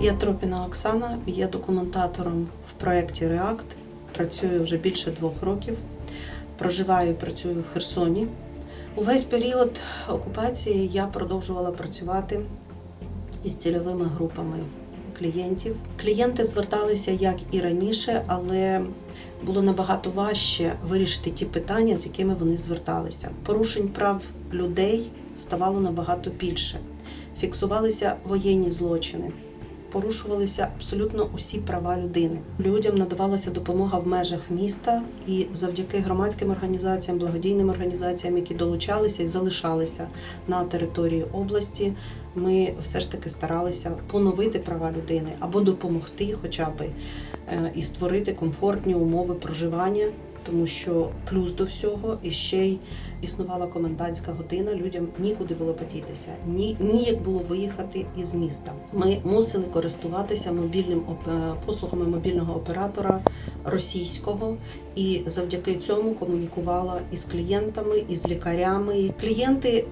Я Тропіна Оксана, є документатором в проєкті REACT. Працюю вже більше 2 років. Проживаю і працюю в Херсоні. Увесь період окупації я продовжувала працювати із цільовими групами клієнтів. Клієнти зверталися як і раніше, але було набагато важче вирішити ті питання, з якими вони зверталися. Порушень прав людей ставало набагато більше. Фіксувалися воєнні злочини. Порушувалися абсолютно усі права людини. Людям надавалася допомога в межах міста, і завдяки громадським організаціям, благодійним організаціям, які долучалися і залишалися на території області, ми все ж таки старалися поновити права людини або допомогти хоча б і створити комфортні умови проживання, тому що плюс до всього іще й існувала комендантська година, людям нікуди було подітися, ніяк було виїхати із міста. Ми мусили користуватися послугами мобільного оператора російського, і завдяки цьому комунікувала із клієнтами, із лікарями. Клієнти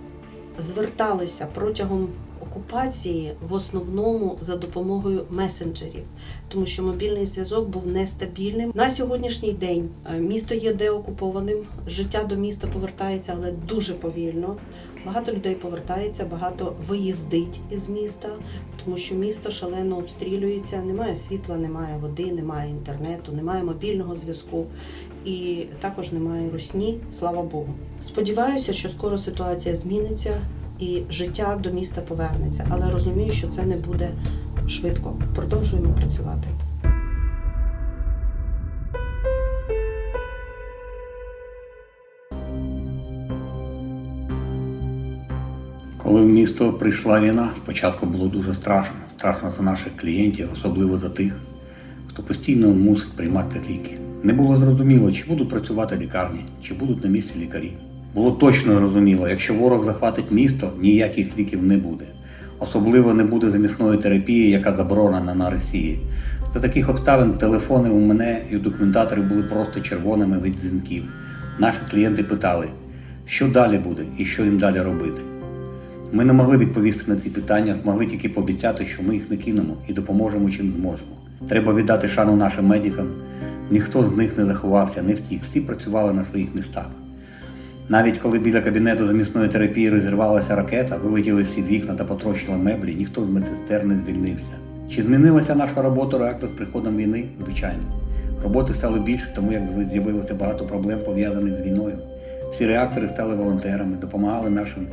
зверталися протягом окупації в основному за допомогою месенджерів, тому що мобільний зв'язок був нестабільним. На сьогоднішній день місто є деокупованим, життя до міста повертається, але дуже повільно. Багато людей повертається, багато виїздить із міста, тому що місто шалено обстрілюється, немає світла, немає води, немає інтернету, немає мобільного зв'язку і також немає русні, слава Богу. Сподіваюся, що скоро ситуація зміниться і життя до міста повернеться, але розумію, що це не буде швидко. Продовжуємо працювати. Коли в місто прийшла війна, спочатку було дуже страшно. Страшно за наших клієнтів, особливо за тих, хто постійно мусить приймати ліки. Не було зрозуміло, чи будуть працювати лікарні, чи будуть на місці лікарі. Було точно зрозуміло, якщо ворог захватить місто, ніяких ліків не буде. Особливо не буде замісної терапії, яка заборонена на Росії. За таких обставин телефони у мене і у документаторів були просто червоними від дзвінків. Наші клієнти питали, що далі буде і що їм далі робити. Ми не могли відповісти на ці питання, змогли тільки пообіцяти, що ми їх не кинемо і допоможемо, чим зможемо. Треба віддати шану нашим медикам. Ніхто з них не заховався, не втік. Всі працювали на своїх містах. Навіть коли біля кабінету замісної терапії розірвалася ракета, вилетіли всі вікна та потрощили меблі, ніхто з медсестер не звільнився. Чи змінилася наша робота REACT з приходом війни? Звичайно. Роботи стало більше, тому як з'явилося багато проблем, пов'язаних з війною. Всі реактори стали волонтерами, допомагали нашим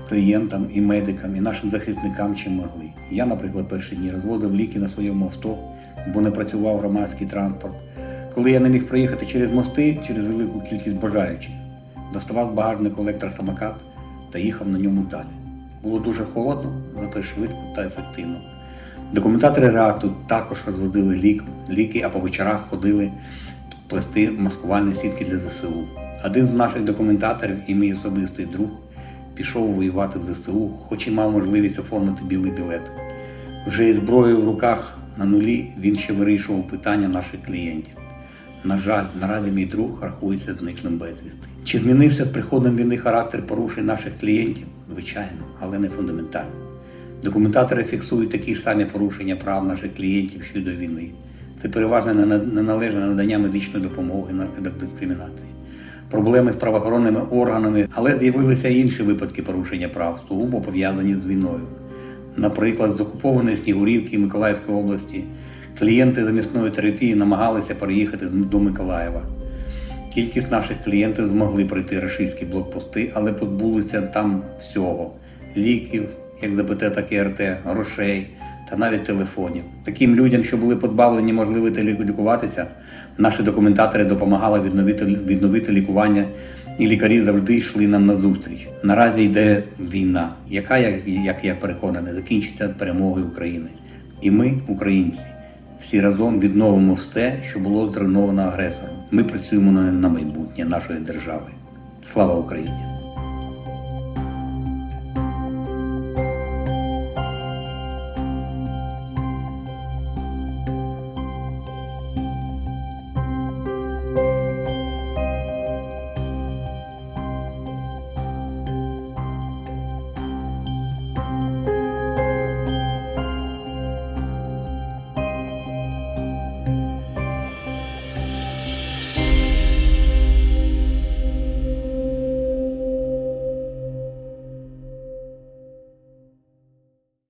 клієнтам і медикам, і нашим захисникам, чим могли. Я, наприклад, перші дні розвозив ліки на своєму авто, бо не працював громадський транспорт. Коли я не міг проїхати через мости, через велику кількість бажаючих, доставав з багажника електросамокат та їхав на ньому далі. Було дуже холодно, зате швидко та ефективно. Документатори REACT також розвозили ліки, а по вечорах ходили плести маскувальні сітки для ЗСУ. Один з наших документаторів і мій особистий друг пішов воювати в ЗСУ, хоч і мав можливість оформити білий білет. Вже із зброєю в руках на нулі він ще вирішував питання наших клієнтів. На жаль, наразі мій друг рахується зниклим безвісти. Чи змінився з приходом війни характер порушень наших клієнтів? Звичайно, але не фундаментально. Документатори фіксують такі ж самі порушення прав наших клієнтів щодо війни. Це переважно неналежне надання медичної допомоги внаслідок дискримінації. Проблеми з правоохоронними органами, але з'явилися й інші випадки порушення прав, сугубо пов'язані з війною. Наприклад, з окупованої Снігурівки Миколаївської області клієнти замісної терапії намагалися переїхати до Миколаєва. Кількість наших клієнтів змогли пройти рашистські блокпости, але позбулися там всього – ліків, як ЗПТ, так і РТ, грошей та навіть телефонів. Таким людям, що були позбавлені можливості лікуватися, наші документатори допомагали відновити лікування, і лікарі завжди йшли нам назустріч. Наразі йде війна, яка, як я переконаний, закінчиться перемогою України. І ми, українці, всі разом відновимо все, що було зруйновано агресором. Ми працюємо на майбутнє нашої держави. Слава Україні!